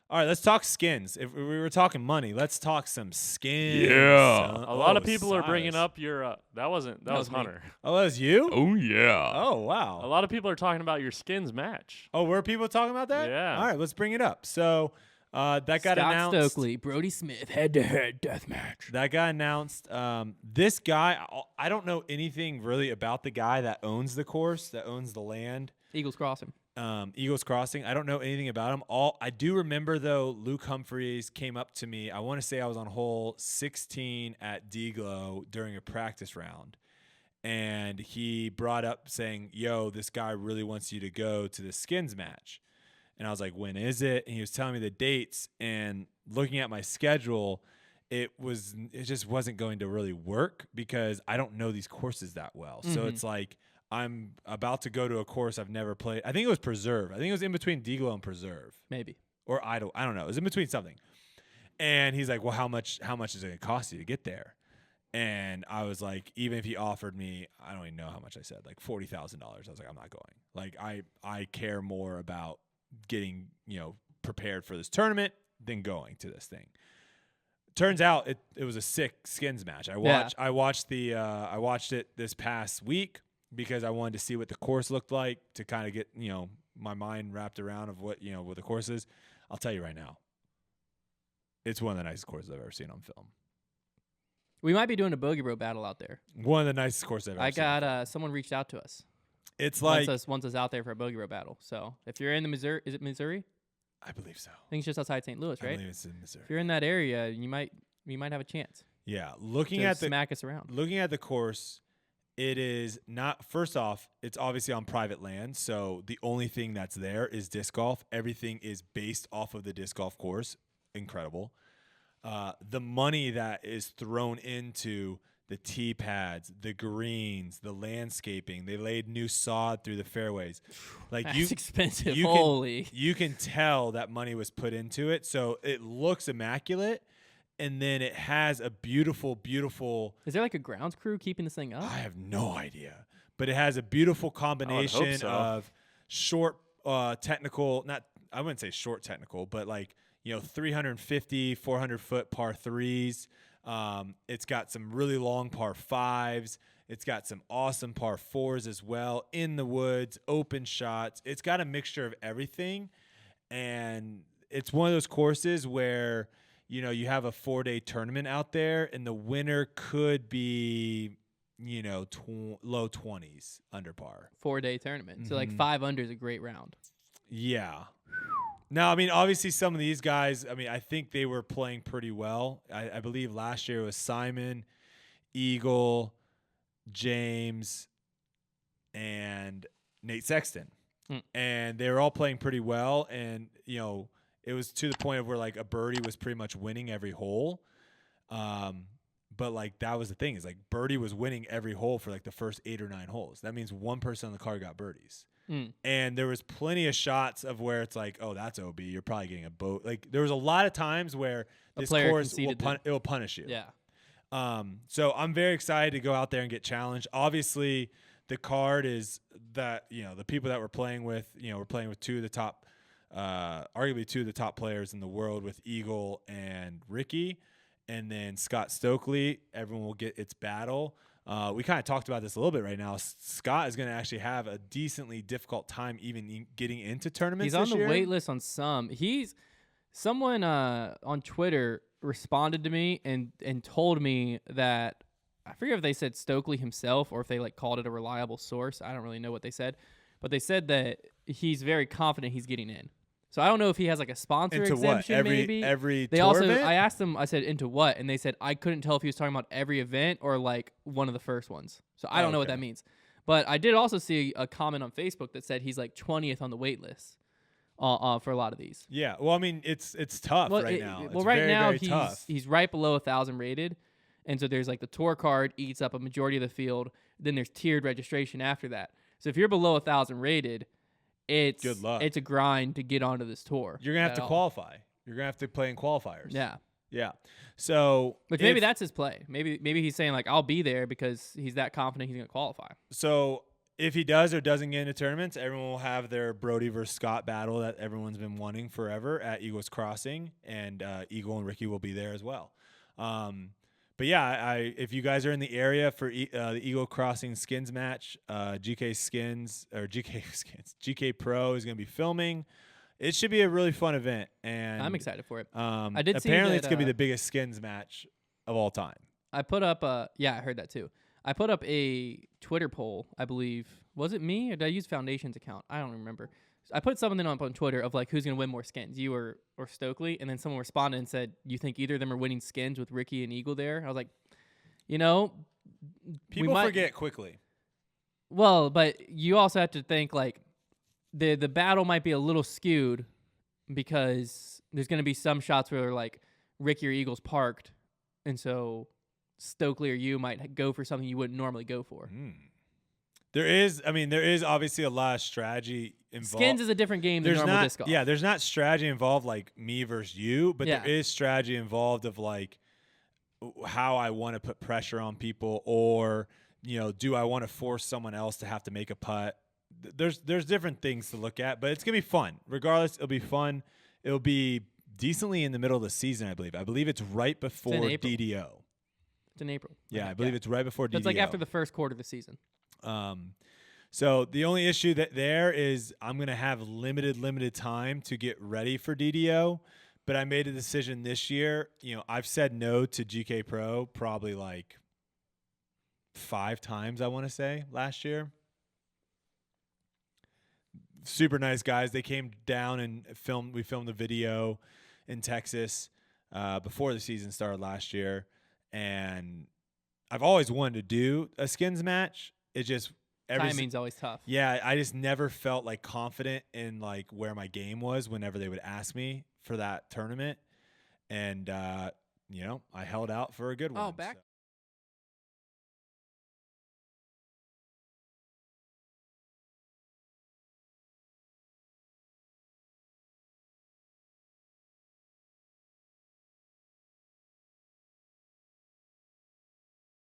All right, let's talk skins. If we were talking money, let's talk some skins. Yeah. A lot of people are Cyrus. bringing up your. That was was me. Hunter. Oh, that was you? Oh yeah. Oh, A wow. lot of people are talking about your skins match. Oh, were people talking about that? Yeah. All right, let's bring it up. So that got Scott announced. Stokley, Brodie Smith, head-to-head death match. That got announced. This guy, I don't know anything really about the guy that owns the course, that owns the land. Eagles Crossing. Eagles Crossing. I don't know anything about him. I do remember though. Luke Humphreys came up to me. I want to say I was on hole 16 at D-Glow during a practice round, and he brought up saying, "Yo, this guy really wants you to go to the skins match." And I was like, "When is it?" And he was telling me the dates. And looking at my schedule, it just wasn't going to really work because I don't know these courses that well. Mm-hmm. So it's like, I'm about to go to a course I've never played. I think it was Preserve. I think it was in between D-Glow and Preserve. Maybe. Or I don't know. It was in between something. And he's like, "Well, how much is it going to cost you to get there?" And I was like, even if he offered me, I don't even know how much I said, like $40,000. I was like, I'm not going. Like I care more about getting, prepared for this tournament than going to this thing. Turns out it was a sick skins match. I watched it this past week because I wanted to see what the course looked like to kind of get, my mind wrapped around of what the course is. I'll tell you right now, it's one of the nicest courses I've ever seen on film. We might be doing a bogey road battle out there. One of the nicest courses I've ever seen. I got someone reached out to us. It's like wants us out there for a bogey road battle. So if you're in the Missouri, is it Missouri? I believe so. I think it's just outside St. Louis, I right? believe it's in Missouri. If you're in that area, you might have a chance. Yeah, looking to at the smack us around. Looking at the course, it is not. First off, it's obviously on private land, so the only thing that's there is disc golf. Everything is based off of the disc golf course. Incredible. The money that is thrown into the tee pads, the greens, the landscaping. They laid new sod through the fairways. Like That's expensive. You can tell that money was put into it, so it looks immaculate. And then it has a beautiful, beautiful. Is there like a grounds crew keeping this thing up? I have no idea, but it has a beautiful combination of short, technical. I wouldn't say short technical, but like 350, 400-foot par threes. It's got some really long par fives. It's got some awesome par fours as well, in the woods, open shots. It's got a mixture of everything, and it's one of those courses where you have a 4-day tournament out there, and the winner could be low 20s under par. 4-day tournament. So like 5 under is a great round. Yeah. Now, I mean, obviously some of these guys, I think they were playing pretty well. I believe last year it was Simon, Eagle, James, and Nate Sexton. And they were all playing pretty well. And, it was to the point of where like a birdie was pretty much winning every hole. But like that was the thing, is like birdie was winning every hole for like the first 8 or 9 holes. That means one person on the card got birdies. And there was plenty of shots of where it's like, oh, that's OB. You're probably getting a boat. Like there was a lot of times where this course will punish you. Yeah. So I'm very excited to go out there and get challenged. Obviously, the card is that the people that we're playing with. We're playing with arguably two of the top players in the world, with Eagle and Ricky, and then Scott Stokley. Everyone will get its battle. We kind of talked about this a little bit right now. Scott is going to actually have a decently difficult time even getting into tournaments. He's on the wait list on some. Someone on Twitter responded to me and told me that, I forget if they said Stokley himself or if they like called it a reliable source. I don't really know what they said, but they said that he's very confident he's getting in. So I don't know if he has like a sponsor into exemption. What? Maybe every they tour also. event? I asked them. I said into what, and they said I couldn't tell if he was talking about every event or like one of the first ones. So I don't know what that means. But I did also see a comment on Facebook that said he's like 20th on the wait list for a lot of these. Yeah. Well, I mean, it's tough right now. Well, right now very he's right below 1,000 rated, and so there's like the tour card eats up a majority of the field. Then there's tiered registration after that. So if you're below 1,000 rated, it's good luck. It's a grind to get onto this tour. You're gonna have to qualify. You're gonna have to play in qualifiers. Yeah. Yeah. So, but maybe that's his play. Maybe he's saying like I'll be there because he's that confident he's gonna qualify. So if he does or doesn't get into tournaments, everyone will have their Brodie versus Scott battle that everyone's been wanting forever at Eagles Crossing, and Eagle and Ricky will be there as well. But yeah, if you guys are in the area for the Eagle Crossing skins match, GK Pro is going to be filming. It should be a really fun event, and I'm excited for it. I did see apparently that, it's going to be the biggest skins match of all time. I put up I heard that too. I put up a Twitter poll, I believe. Was it me or did I use Foundation's account? I don't remember. I put something up on Twitter of like who's going to win more skins, you or Stokley, and then someone responded and said, "You think either of them are winning skins with Ricky and Eagle there?" I was like, people forget quickly. Well, but you also have to think like the battle might be a little skewed because there's going to be some shots where like Ricky or Eagle's parked, and so Stokley or you might go for something you wouldn't normally go for. There is obviously a lot of strategy involved. Skins is a different game than normal disc golf. Yeah, there's not strategy involved like me versus you, but there is strategy involved of like how I want to put pressure on people, or do I want to force someone else to have to make a putt? There's different things to look at, but it's gonna be fun. Regardless, it'll be fun. It'll be decently in the middle of the season, I believe. I believe it's right before DDO. It's in April. Yeah, I believe it's right before DDO. It's like after the first quarter of the season. So the only issue there is I'm going to have limited time to get ready for DDO, but I made a decision this year. I've said no to GK Pro probably like 5 times, I want to say, last year. Super nice guys. They came down and we filmed a video in Texas before the season started last year. And I've always wanted to do a skins match. It just timing's always tough. Yeah, I just never felt like confident in like where my game was whenever they would ask me for that tournament, and I held out for a good one. Back. So.